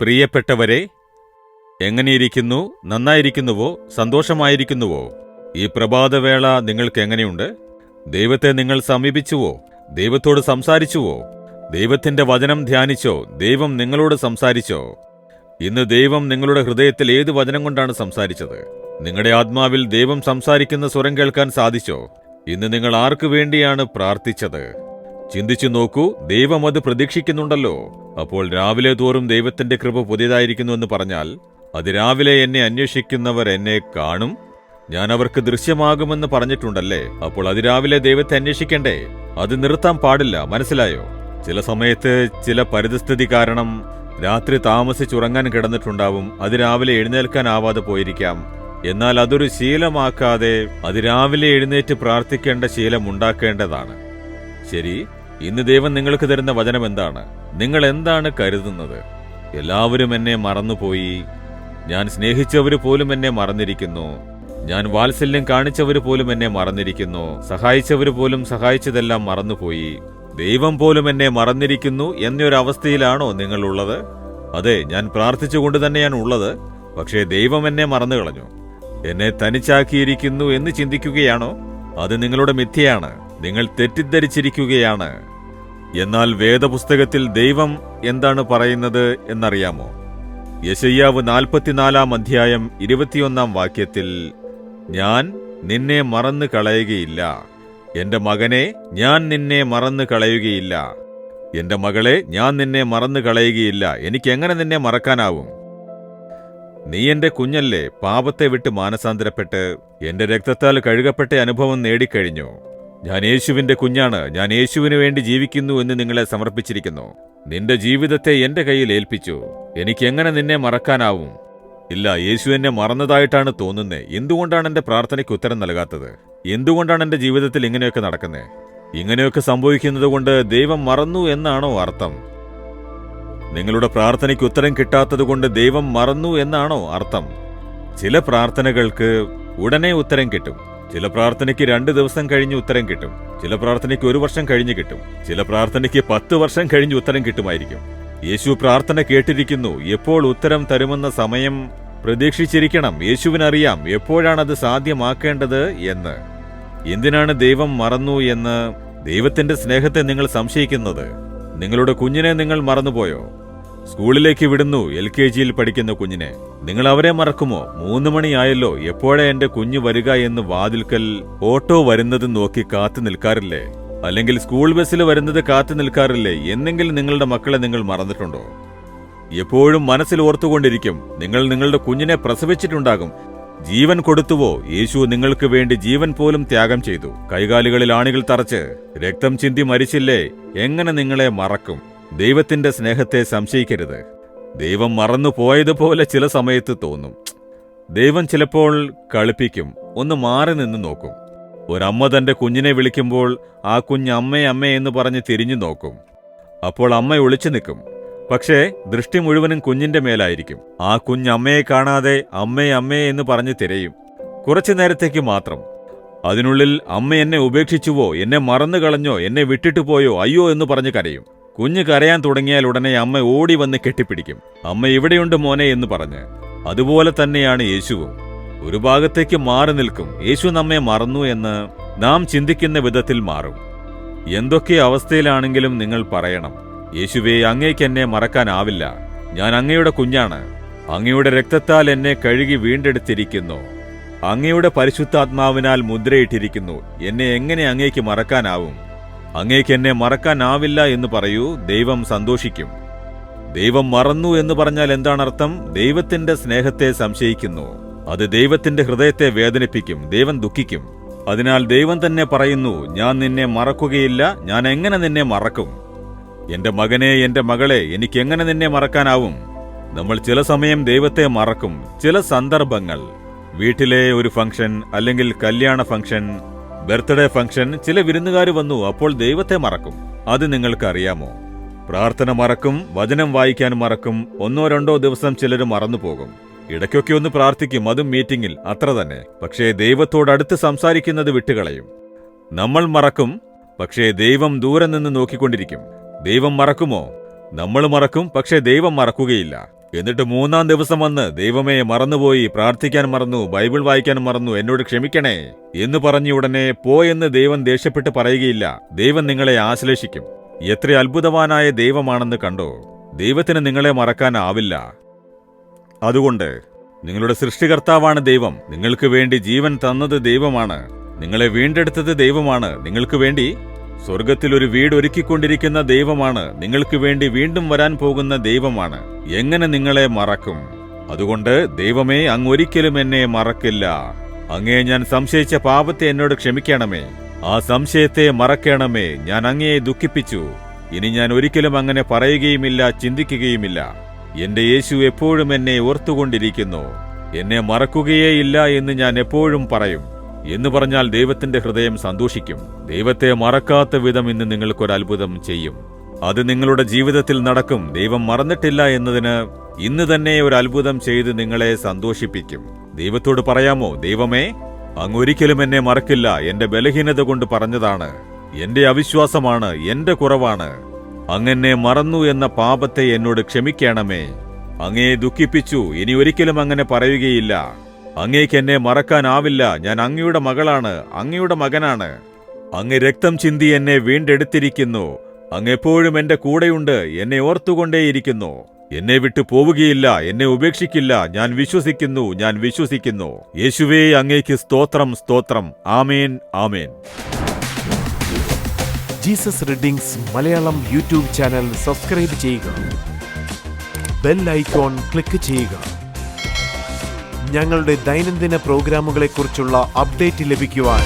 പ്രിയപ്പെട്ടവരെ, എങ്ങനെയിരിക്കുന്നു? നന്നായിരിക്കുന്നുവോ? സന്തോഷമായിരിക്കുന്നുവോ? ഈ പ്രഭാതവേള നിങ്ങൾക്ക് എങ്ങനെയുണ്ട്? ദൈവത്തെ നിങ്ങൾ സമീപിച്ചുവോ? ദൈവത്തോട് സംസാരിച്ചുവോ? ദൈവത്തിന്റെ വചനം ധ്യാനിച്ചോ? ദൈവം നിങ്ങളോട് സംസാരിച്ചോ? ഇന്ന് ദൈവം നിങ്ങളുടെ ഹൃദയത്തിൽ ഏത് വചനം കൊണ്ടാണ് സംസാരിച്ചത്? നിങ്ങളുടെ ആത്മാവിൽ ദൈവം സംസാരിക്കുന്ന സ്വരം കേൾക്കാൻ സാധിച്ചോ? ഇന്ന് നിങ്ങൾ ആർക്കു വേണ്ടിയാണ് പ്രാർത്ഥിച്ചത്? ചിന്തിച്ചു നോക്കൂ. ദൈവം അത് പ്രതീക്ഷിക്കുന്നുണ്ടല്ലോ. അപ്പോൾ രാവിലെ തോറും ദൈവത്തിന്റെ കൃപ പുതിയതായിരിക്കുന്നുവെന്ന് പറഞ്ഞാൽ, അത് രാവിലെ എന്നെ അന്വേഷിക്കുന്നവർ എന്നെ കാണും, ഞാൻ അവർക്ക് ദൃശ്യമാകുമെന്ന് പറഞ്ഞിട്ടുണ്ടല്ലേ? അപ്പോൾ അതിരാവിലെ ദൈവത്തെ അന്വേഷിക്കണ്ടേ? അത് നിർത്താൻ പാടില്ല. മനസ്സിലായോ? ചില സമയത്ത് ചില പരിതസ്ഥിതി കാരണം രാത്രി താമസിച്ചുറങ്ങാൻ കിടന്നിട്ടുണ്ടാവും. അതിരാവിലെ എഴുന്നേൽക്കാനാവാതെ പോയിരിക്കാം. എന്നാൽ അതൊരു ശീലമാക്കാതെ അതിരാവിലെ എഴുന്നേറ്റ് പ്രാർത്ഥിക്കേണ്ട ശീലം ഉണ്ടാക്കേണ്ടതാണ്. ശരി, ഇന്ന് ദൈവം നിങ്ങൾക്ക് തരുന്ന വചനം എന്താണ്? നിങ്ങൾ എന്താണ് കരുതുന്നത്? എല്ലാവരും എന്നെ മറന്നുപോയി, ഞാൻ സ്നേഹിച്ചവര് പോലും എന്നെ മറന്നിരിക്കുന്നു, ഞാൻ വാത്സല്യം കാണിച്ചവര് പോലും എന്നെ മറന്നിരിക്കുന്നു, സഹായിച്ചവര് പോലും സഹായിച്ചതെല്ലാം മറന്നുപോയി, ദൈവം പോലും എന്നെ മറന്നിരിക്കുന്നു എന്നൊരവസ്ഥയിലാണോ നിങ്ങളുള്ളത്? അതെ, ഞാൻ പ്രാർത്ഥിച്ചുകൊണ്ട് തന്നെയാണ് ഉള്ളത്. പക്ഷേ ദൈവം എന്നെ മറന്നു കളഞ്ഞു, എന്നെ തനിച്ചാക്കിയിരിക്കുന്നു എന്ന് ചിന്തിക്കുകയാണോ? അത് നിങ്ങളുടെ മിഥ്യയാണ്. നിങ്ങൾ തെറ്റിദ്ധരിച്ചിരിക്കുകയാണ്. എന്നാൽ വേദപുസ്തകത്തിൽ ദൈവം എന്താണ് പറയുന്നത് എന്നറിയാമോ? യെശയ്യാവ് 44 അധ്യായം 21 വാക്യത്തിൽ, ഞാൻ നിന്നെ മറന്നു കളയുകയില്ല, എന്റെ മകനെ ഞാൻ നിന്നെ മറന്നു കളയുകയില്ല, എന്റെ മകളെ ഞാൻ നിന്നെ മറന്നു കളയുകയില്ല. എനിക്കെങ്ങനെ നിന്നെ മറക്കാനാവും? നീ എന്റെ കുഞ്ഞല്ലേ, പാപത്തെ വിട്ട് മാനസാന്തരപ്പെട്ട് എന്റെ രക്തത്താൽ കഴുകപ്പെട്ട അനുഭവം നേടിക്കഴിഞ്ഞു. ഞാൻ യേശുവിന്റെ കുഞ്ഞാണ്, ഞാൻ യേശുവിനു വേണ്ടി ജീവിക്കുന്നു എന്ന് നിങ്ങളെ സമർപ്പിച്ചിരിക്കുന്നു. നിന്റെ ജീവിതത്തെ എന്റെ കയ്യിൽ ഏൽപ്പിച്ചു. എനിക്കെങ്ങനെ നിന്നെ മറക്കാനാവും? ഇല്ല, യേശു എന്നെ മറന്നതായിട്ടാണ് തോന്നുന്നേ. എന്തുകൊണ്ടാണ് എന്റെ പ്രാർത്ഥനയ്ക്ക് ഉത്തരം നൽകാത്തത്? എന്തുകൊണ്ടാണ് എന്റെ ജീവിതത്തിൽ ഇങ്ങനെയൊക്കെ നടക്കുന്നേ? ഇങ്ങനെയൊക്കെ സംഭവിക്കുന്നത് കൊണ്ട് ദൈവം മറന്നു എന്നാണോ അർത്ഥം? നിങ്ങളുടെ പ്രാർത്ഥനയ്ക്ക് ഉത്തരം കിട്ടാത്തതുകൊണ്ട് ദൈവം മറന്നു എന്നാണോ അർത്ഥം? ചില പ്രാർത്ഥനകൾക്ക് ഉടനെ ഉത്തരം കിട്ടും. ചില പ്രാർത്ഥനയ്ക്ക് 2 ദിവസം കഴിഞ്ഞ് ഉത്തരം കിട്ടും. ചില പ്രാർത്ഥനയ്ക്ക് 1 വർഷം കഴിഞ്ഞ് കിട്ടും. ചില പ്രാർത്ഥനയ്ക്ക് 10 വർഷം കഴിഞ്ഞ് ഉത്തരം കിട്ടുമായിരിക്കും. യേശു പ്രാർത്ഥന കേട്ടിരിക്കുന്നു. എപ്പോൾ ഉത്തരം തരുമെന്ന സമയം പ്രതീക്ഷിച്ചിരിക്കണം. യേശുവിനറിയാം എപ്പോഴാണത് സാധ്യമാക്കേണ്ടത് എന്ന്. എന്തിനാണ് ദൈവം മറന്നു എന്ന് ദൈവത്തിന്റെ സ്നേഹത്തെ നിങ്ങൾ സംശയിക്കുന്നത്? നിങ്ങളുടെ കുഞ്ഞിനെ നിങ്ങൾ മറന്നുപോയോ? സ്കൂളിലേക്ക് വിടുന്നു, LKG പഠിക്കുന്ന കുഞ്ഞിനെ. നിങ്ങൾ അവരെ മറക്കുമോ? 3 മണിയായല്ലോ, എപ്പോഴാ എന്റെ കുഞ്ഞ് വരിക എന്ന് വാതിൽക്കൽ ഓട്ടോ വരുന്നത് നോക്കി കാത്തു നിൽക്കാറില്ലേ? അല്ലെങ്കിൽ സ്കൂൾ ബസ്സിൽ വരുന്നത് കാത്തു നിൽക്കാറില്ലേ? എന്നെങ്കിലും നിങ്ങളുടെ മക്കളെ നിങ്ങൾ മറന്നിട്ടുണ്ടോ? എപ്പോഴും മനസ്സിൽ ഓർത്തുകൊണ്ടിരിക്കും. നിങ്ങൾ നിങ്ങളുടെ കുഞ്ഞിനെ പ്രസവിച്ചിട്ടുണ്ടാകും. ജീവൻ കൊടുത്തുവോ? യേശു നിങ്ങൾക്ക് വേണ്ടി ജീവൻ പോലും ത്യാഗം ചെയ്തു. കൈകാലുകളിൽ ആണികൾ തറച്ച് രക്തം ചിന്തി മരിച്ചില്ലേ? എങ്ങനെ നിങ്ങളെ മറക്കും? ദൈവത്തിന്റെ സ്നേഹത്തെ സംശയിക്കരുത്. ദൈവം മറന്നു പോയതുപോലെ ചില സമയത്ത് തോന്നും. ദൈവം ചിലപ്പോൾ കളിപ്പിക്കും. ഒന്ന് മാറി നിന്ന് നോക്കും. ഒരമ്മ തന്റെ കുഞ്ഞിനെ വിളിക്കുമ്പോൾ ആ കുഞ്ഞ് അമ്മേ അമ്മേ എന്ന് പറഞ്ഞ് തിരിഞ്ഞു നോക്കും. അപ്പോൾ അമ്മ ഒളിച്ചു നിൽക്കും. പക്ഷേ ദൃഷ്ടി മുഴുവനും കുഞ്ഞിന്റെ മേലായിരിക്കും. ആ കുഞ്ഞ് അമ്മയെ കാണാതെ അമ്മേ അമ്മേ എന്ന് പറഞ്ഞ് തിരയും. കുറച്ചു നേരത്തേക്ക് മാത്രം. അതിനുള്ളിൽ അമ്മ എന്നെ ഉപേക്ഷിച്ചുവോ, എന്നെ മറന്നു കളഞ്ഞോ, എന്നെ വിട്ടിട്ട് പോയോ, അയ്യോ എന്ന് പറഞ്ഞ് കരയും. കുഞ്ഞ് കരയാൻ തുടങ്ങിയാൽ ഉടനെ അമ്മ ഓടി വന്ന് കെട്ടിപ്പിടിക്കും. അമ്മ ഇവിടെയുണ്ട് മോനെ എന്ന് പറഞ്ഞ്. അതുപോലെ തന്നെയാണ് യേശുവും. ഒരു ഭാഗത്തേക്ക് മാറി നിൽക്കും. യേശു നമ്മെ മറന്നു എന്ന് നാം ചിന്തിക്കുന്ന വിധത്തിൽ മാറും. എന്തൊക്കെ അവസ്ഥയിലാണെങ്കിലും നിങ്ങൾ പറയണം, യേശുവേ, അങ്ങേക്ക് എന്നെ മറക്കാനാവില്ല. ഞാൻ അങ്ങയുടെ കുഞ്ഞാണ്. അങ്ങയുടെ രക്തത്താൽ എന്നെ കഴുകി വീണ്ടെടുത്തിരിക്കുന്നു. അങ്ങയുടെ പരിശുദ്ധാത്മാവിനാൽ മുദ്രയിട്ടിരിക്കുന്നു. എന്നെ എങ്ങനെ അങ്ങേക്ക് മറക്കാനാവും? അങ്ങേക്ക് എന്നെ മറക്കാനാവില്ല എന്ന് പറയൂ. ദൈവം സന്തോഷിക്കും. ദൈവം മറന്നു എന്ന് പറഞ്ഞാൽ എന്താണർത്ഥം? ദൈവത്തിന്റെ സ്നേഹത്തെ സംശയിക്കുന്നു. അത് ദൈവത്തിന്റെ ഹൃദയത്തെ വേദനിപ്പിക്കും. ദൈവം ദുഃഖിക്കും. അതിനാൽ ദൈവം തന്നെ പറയുന്നു, ഞാൻ നിന്നെ മറക്കുകയില്ല. ഞാൻ എങ്ങനെ നിന്നെ മറക്കും? എന്റെ മകനെ, എന്റെ മകളെ, എനിക്കെങ്ങനെ നിന്നെ മറക്കാനാവും? നമ്മൾ ചില സമയം ദൈവത്തെ മറക്കും. ചില സന്ദർഭങ്ങൾ, വീട്ടിലെ ഒരു ഫംഗ്ഷൻ, അല്ലെങ്കിൽ കല്യാണ ഫംഗ്ഷൻ, ബർത്ത്ഡേ ഫംഗ്ഷൻ, ചില വിരുന്നുകാർ വന്നു, അപ്പോൾ ദൈവത്തെ മറക്കും. അത് നിങ്ങൾക്ക് അറിയാമോ? പ്രാർത്ഥന മറക്കും, വചനം വായിക്കാൻ മറക്കും. 1-2 ദിവസം ചിലർ മറന്നുപോകും. ഇടയ്ക്കൊക്കെ ഒന്ന് പ്രാർത്ഥിക്കും, അതും മീറ്റിംഗിൽ, അത്ര തന്നെ. പക്ഷേ ദൈവത്തോടടുത്ത് സംസാരിക്കുന്നത് വിട്ടുകളയും. നമ്മൾ മറക്കും, പക്ഷേ ദൈവം ദൂരെ നിന്ന് നോക്കിക്കൊണ്ടിരിക്കും. ദൈവം മറക്കുമോ? നമ്മൾ മറക്കും, പക്ഷേ ദൈവം മറക്കുകയില്ല. എന്നിട്ട് 3-ാം ദിവസം വന്ന് ദൈവമേ മറന്നുപോയി, പ്രാർത്ഥിക്കാൻ മറന്നു, ബൈബിൾ വായിക്കാൻ മറന്നു, എന്നോട് ക്ഷമിക്കണേ എന്ന് പറഞ്ഞ ഉടനെ പോയെന്ന് ദൈവം ദേഷ്യപ്പെട്ട് പറയുകയില്ല. ദൈവം നിങ്ങളെ ആശ്ലേഷിക്കും. എത്ര അത്ഭുതവാനായ ദൈവമാണെന്ന് കണ്ടോ. ദൈവത്തിന് നിങ്ങളെ മറക്കാനാവില്ല. അതുകൊണ്ട് നിങ്ങളുടെ സൃഷ്ടികർത്താവാണ് ദൈവം. നിങ്ങൾക്ക് വേണ്ടി ജീവൻ തന്നത് ദൈവമാണ്. നിങ്ങളെ വീണ്ടെടുത്തത് ദൈവമാണ്. നിങ്ങൾക്ക് വേണ്ടി സ്വർഗത്തിൽ ഒരു വീട് ഒരുക്കിക്കൊണ്ടിരിക്കുന്ന ദൈവമാണ്. നിങ്ങൾക്ക് വേണ്ടി വീണ്ടും വരാൻ പോകുന്ന ദൈവമാണ്. എങ്ങനെ നിങ്ങളെ മറക്കും? അതുകൊണ്ട് ദൈവമേ, അങ്ങ് ഒരിക്കലും എന്നെ മറക്കില്ല. അങ്ങയെ ഞാൻ സംശയിച്ച പാപത്തെ എന്നോട് ക്ഷമിക്കണമേ. ആ സംശയത്തെ മറക്കണമേ. ഞാൻ അങ്ങയെ ദുഃഖിപ്പിച്ചു. ഇനി ഞാൻ ഒരിക്കലും അങ്ങനെ പറയുകയുമില്ല, ചിന്തിക്കുകയുമില്ല. എന്റെ യേശു എപ്പോഴും എന്നെ ഓർത്തുകൊണ്ടിരിക്കുന്നു. എന്നെ മറക്കുകയേയില്ല എന്ന് ഞാൻ എപ്പോഴും പറയും എന്ന് പറഞ്ഞാൽ ദൈവത്തിന്റെ ഹൃദയം സന്തോഷിക്കും. ദൈവത്തെ മറക്കാത്ത വിധം ഇന്ന് നിങ്ങൾക്കൊരത്ഭുതം ചെയ്യും. അത് നിങ്ങളുടെ ജീവിതത്തിൽ നടക്കും. ദൈവം മറന്നിട്ടില്ല എന്നതിന് ഇന്ന് തന്നെ ഒരു അത്ഭുതം ചെയ്ത് നിങ്ങളെ സന്തോഷിപ്പിക്കും. ദൈവത്തോട് പറയാമോ, ദൈവമേ, അങ്ങ് ഒരിക്കലും എന്നെ മറക്കില്ല. എന്റെ ബലഹീനത കൊണ്ട് പറഞ്ഞതാണ്, എന്റെ അവിശ്വാസമാണ്, എന്റെ കുറവാണ്. അങ്ങെന്നെ മറന്നു എന്ന പാപത്തെ എന്നോട് ക്ഷമിക്കണമേ. അങ്ങയെ ദുഃഖിപ്പിച്ചു. ഇനി ഒരിക്കലും അങ്ങനെ പറയുകയില്ല. അങ്ങേക്ക് എന്നെ മറക്കാനാവില്ല. ഞാൻ അങ്ങയുടെ മകളാണ്, അങ്ങയുടെ മകനാണ്. അങ്ങ് രക്തം ചിന്തി എന്നെ വീണ്ടെടുത്തിരിക്കുന്നു. അങ്ങ് എപ്പോഴും എന്റെ കൂടെയുണ്ട്. എന്നെ ഓർത്തുകൊണ്ടേയിരിക്കുന്നു. എന്നെ വിട്ടു പോവുകയില്ല. എന്നെ ഉപേക്ഷിക്കില്ല. ഞാൻ വിശ്വസിക്കുന്നു, ഞാൻ വിശ്വസിക്കുന്നു. യേശുവേ, അങ്ങേക്ക് സ്തോത്രം, സ്തോത്രം. ആമേൻ, ആമേൻ. Jesus readings Malayalam YouTube channel subscribe ചെയ്യുക. ബെൽ ഐക്കോൺ ക്ലിക്ക് ചെയ്യുക. ഞങ്ങളുടെ ദൈനംദിന പ്രോഗ്രാമുകളെക്കുറിച്ചുള്ള അപ്ഡേറ്റ് ലഭിക്കുവാൻ